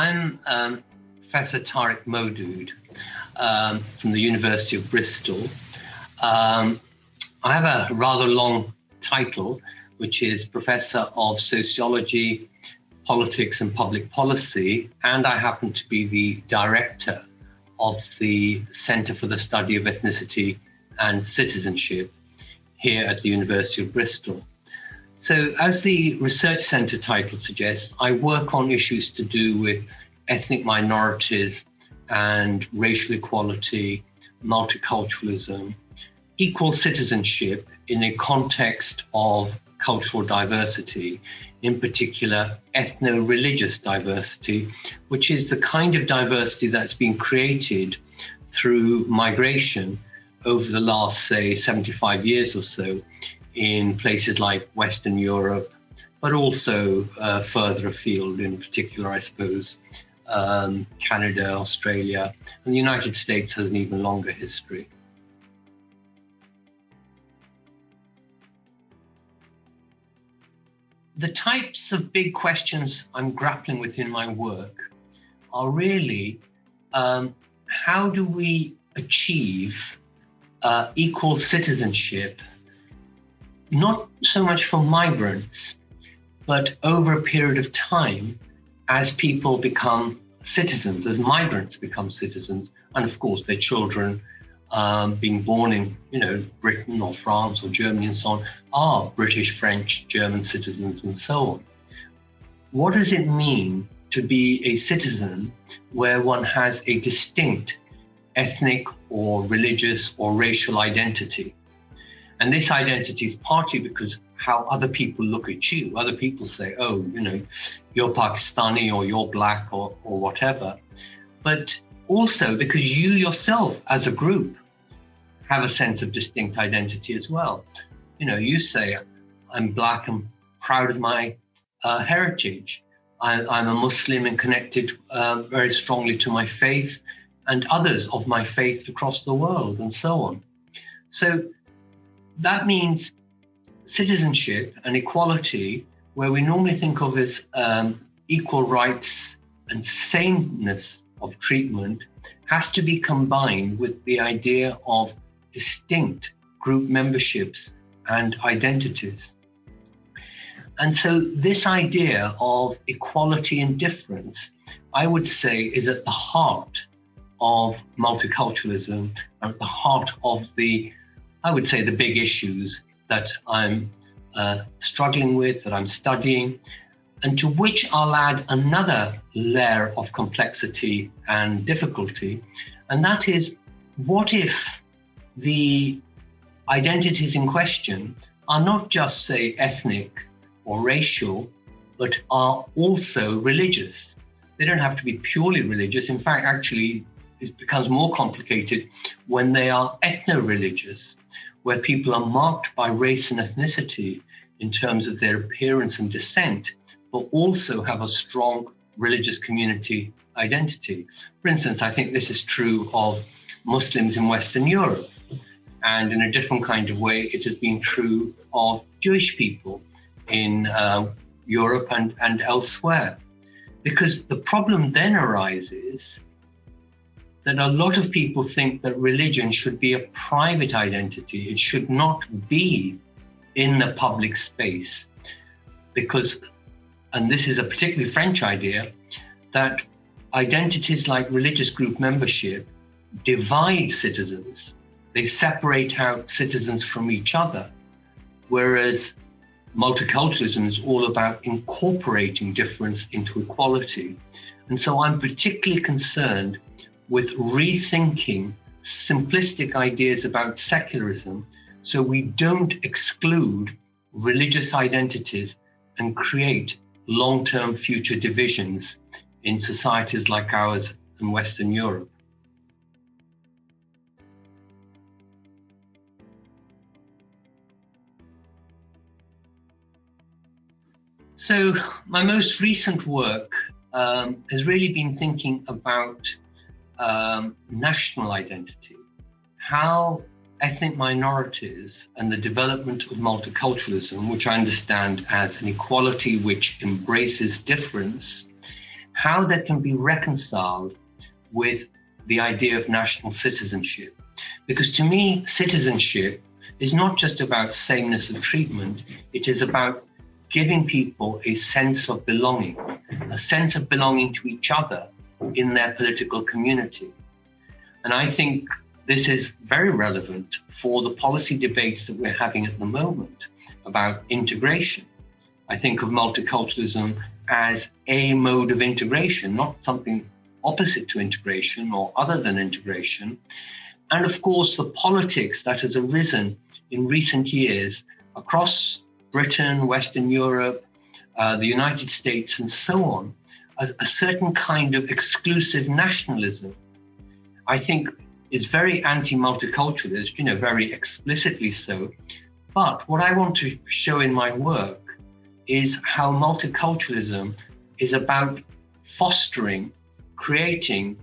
I'm Professor Tariq Modood from the University of Bristol. I have a rather long title, which is Professor of Sociology, Politics and Public Policy, and I happen to be the director of the Centre for the Study of Ethnicity and Citizenship here at the University of Bristol. So as the research centre title suggests, I work on issues to do with ethnic minorities and racial equality, multiculturalism, equal citizenship in a context of cultural diversity, in particular ethno-religious diversity, which is the kind of diversity that's been created through migration over the last, say, 75 years or so in places like Western Europe, but also further afield, in particular, I suppose, Canada, Australia, and the United States has an even longer history. The types of big questions I'm grappling with in my work are really, how do we achieve equal citizenship, not so much for migrants, but over a period of time as people become citizens, as migrants become citizens, and of course their children being born in Britain or France or Germany and so on are British, French, German citizens and so on. What does it mean to be a citizen where one has a distinct ethnic or religious or racial identity? And this identity is partly because how other people look at you. Other people say, oh, you're Pakistani or you're black or whatever. But also because you yourself as a group have a sense of distinct identity as well. You say, I'm black and proud of my heritage. I'm a Muslim and connected very strongly to my faith and others of my faith across the world and so on. So that means citizenship and equality, where we normally think of as equal rights and sameness of treatment, has to be combined with the idea of distinct group memberships and identities. And so this idea of equality and difference, I would say, is at the heart of multiculturalism and at the heart of the big issues that I'm struggling with, that I'm studying, and to which I'll add another layer of complexity and difficulty. And that is, what if the identities in question are not just, say, ethnic or racial, but are also religious? They don't have to be purely religious. In fact, actually, it becomes more complicated when they are ethno-religious, where people are marked by race and ethnicity in terms of their appearance and descent, but also have a strong religious community identity. For instance, I think this is true of Muslims in Western Europe, and in a different kind of way, it has been true of Jewish people in Europe and elsewhere. Because the problem then arises that a lot of people think that religion should be a private identity. It should not be in the public space because, and this is a particularly French idea, that identities like religious group membership divide citizens. They separate out citizens from each other, whereas multiculturalism is all about incorporating difference into equality. And so I'm particularly concerned with rethinking simplistic ideas about secularism so we don't exclude religious identities and create long-term future divisions in societies like ours in Western Europe. So my most recent work has really been thinking about national identity, how ethnic minorities and the development of multiculturalism, which I understand as an equality which embraces difference, how that can be reconciled with the idea of national citizenship. Because to me, citizenship is not just about sameness of treatment, it is about giving people a sense of belonging to each other in their political community. And I think this is very relevant for the policy debates that we're having at the moment about integration. I think of multiculturalism as a mode of integration, not something opposite to integration or other than integration. And of course, the politics that has arisen in recent years across Britain, Western Europe, the United States, and so on, a certain kind of exclusive nationalism, I think is very anti-multiculturalist, very explicitly so. But what I want to show in my work is how multiculturalism is about fostering, creating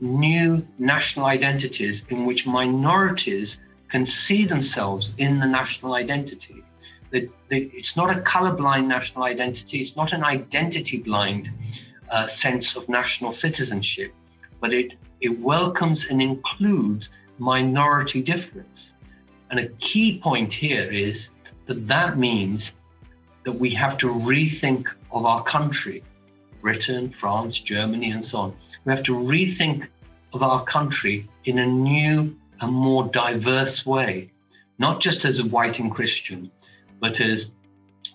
new national identities in which minorities can see themselves in the national identity. That it's not a colorblind national identity, it's not an identity-blind sense of national citizenship, but it welcomes and includes minority difference. And a key point here is that means that we have to rethink of our country, Britain, France, Germany, and so on. We have to rethink of our country in a new and more diverse way, not just as a white and Christian, but as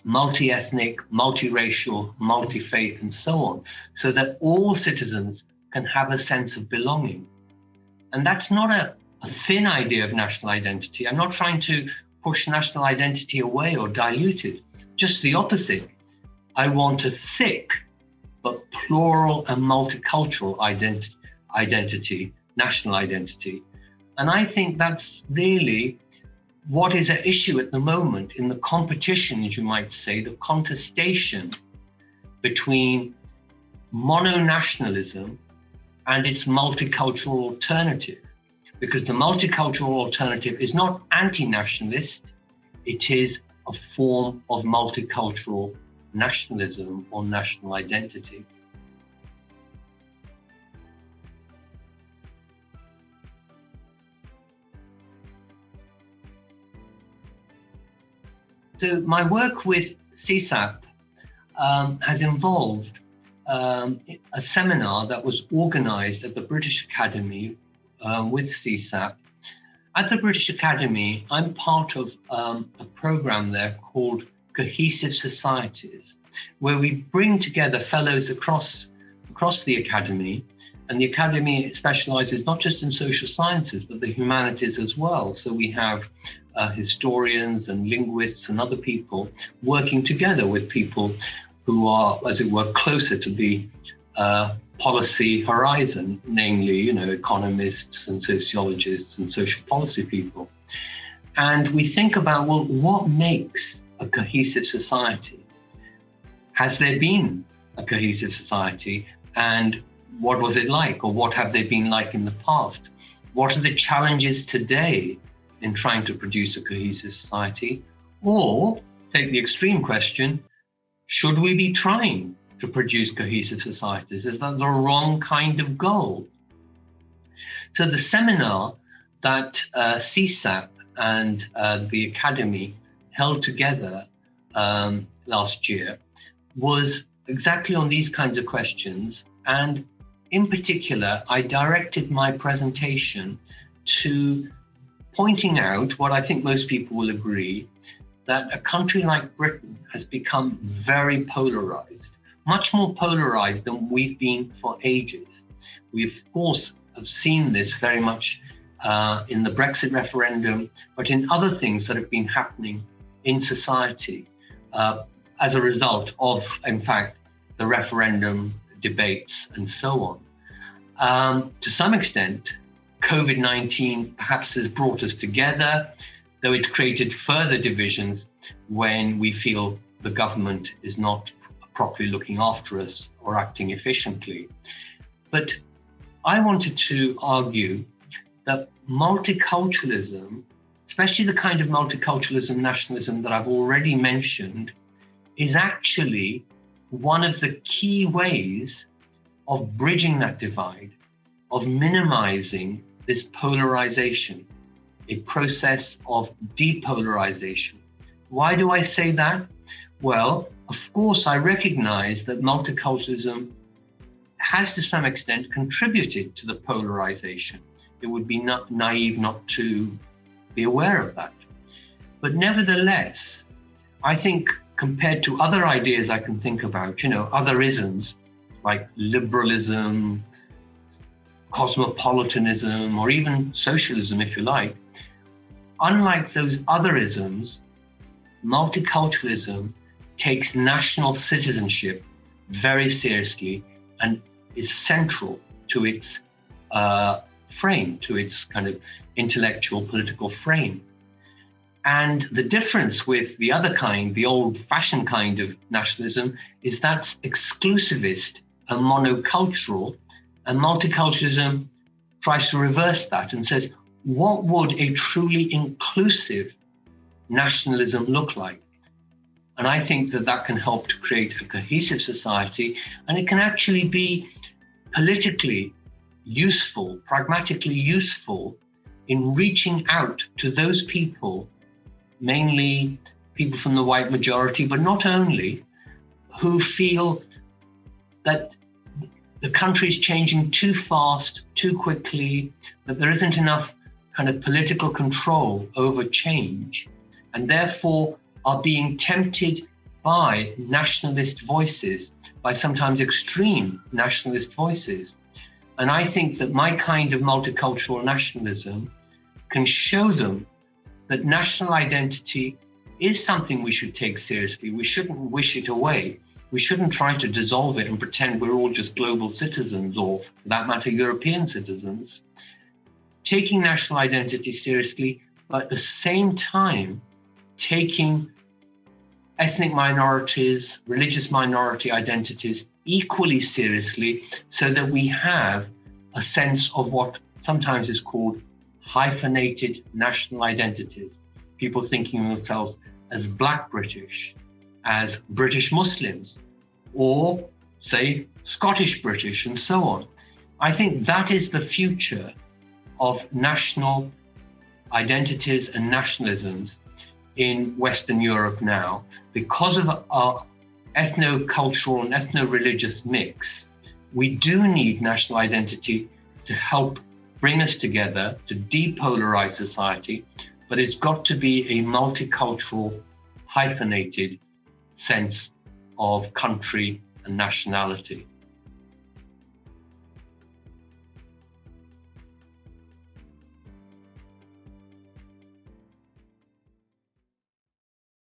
multi-ethnic, multiracial, multi-faith, and so on, so that all citizens can have a sense of belonging. And that's not a thin idea of national identity. I'm not trying to push national identity away or dilute it, just the opposite. I want a thick but plural and multicultural identity, national identity. And I think that's really what is at issue at the moment in the competition, as you might say, the contestation between mono-nationalism and its multicultural alternative. Because the multicultural alternative is not anti-nationalist, it is a form of multicultural nationalism or national identity. So my work with CSaP has involved a seminar that was organized at the British Academy with CSaP. At the British Academy, I'm part of a program there called Cohesive Societies, where we bring together fellows across the academy. And the academy specializes not just in social sciences, but the humanities as well. So we have historians and linguists and other people working together with people who are, as it were, closer to the policy horizon, namely, economists and sociologists and social policy people. And we think about, well, what makes a cohesive society? Has there been a cohesive society? And what was it like? Or what have they been like in the past? What are the challenges today in trying to produce a cohesive society? Or, take the extreme question, should we be trying to produce cohesive societies? Is that the wrong kind of goal? So the seminar that CSaP and the Academy held together last year was exactly on these kinds of questions. And in particular, I directed my presentation to pointing out what I think most people will agree, that a country like Britain has become very polarized, much more polarized than we've been for ages. We, of course, have seen this very much in the Brexit referendum, but in other things that have been happening in society as a result of, in fact, the referendum debates and so on. To some extent, COVID-19 perhaps has brought us together, though it's created further divisions when we feel the government is not properly looking after us or acting efficiently. But I wanted to argue that multiculturalism, especially the kind of multiculturalism, nationalism that I've already mentioned, is actually one of the key ways of bridging that divide, of minimizing this polarization, a process of depolarization. Why do I say that? Well, of course, I recognize that multiculturalism has to some extent contributed to the polarization. It would be naive not to be aware of that. But nevertheless, I think compared to other ideas I can think about, other isms like liberalism, cosmopolitanism, or even socialism, if you like, unlike those other isms, multiculturalism takes national citizenship very seriously and is central to its frame, to its kind of intellectual political frame. And the difference with the other kind, the old-fashioned kind of nationalism, is that's exclusivist and monocultural, and multiculturalism tries to reverse that and says, what would a truly inclusive nationalism look like? And I think that that can help to create a cohesive society, and it can actually be politically useful, pragmatically useful in reaching out to those people, mainly people from the white majority, but not only, who feel that the country is changing too fast, too quickly, that there isn't enough kind of political control over change, and therefore are being tempted by nationalist voices, by sometimes extreme nationalist voices. And I think that my kind of multicultural nationalism can show them that national identity is something we should take seriously. We shouldn't wish it away. We shouldn't try to dissolve it and pretend we're all just global citizens, or for that matter, European citizens. Taking national identity seriously, but at the same time, taking ethnic minorities, religious minority identities equally seriously, so that we have a sense of what sometimes is called hyphenated national identities. People thinking of themselves as Black British, as British Muslims, or say Scottish British, and so on. I think that is the future of national identities and nationalisms in Western Europe now. Because of our ethno-cultural and ethno-religious mix, we do need national identity to help bring us together, to depolarize society, but it's got to be a multicultural, hyphenated sense of country and nationality.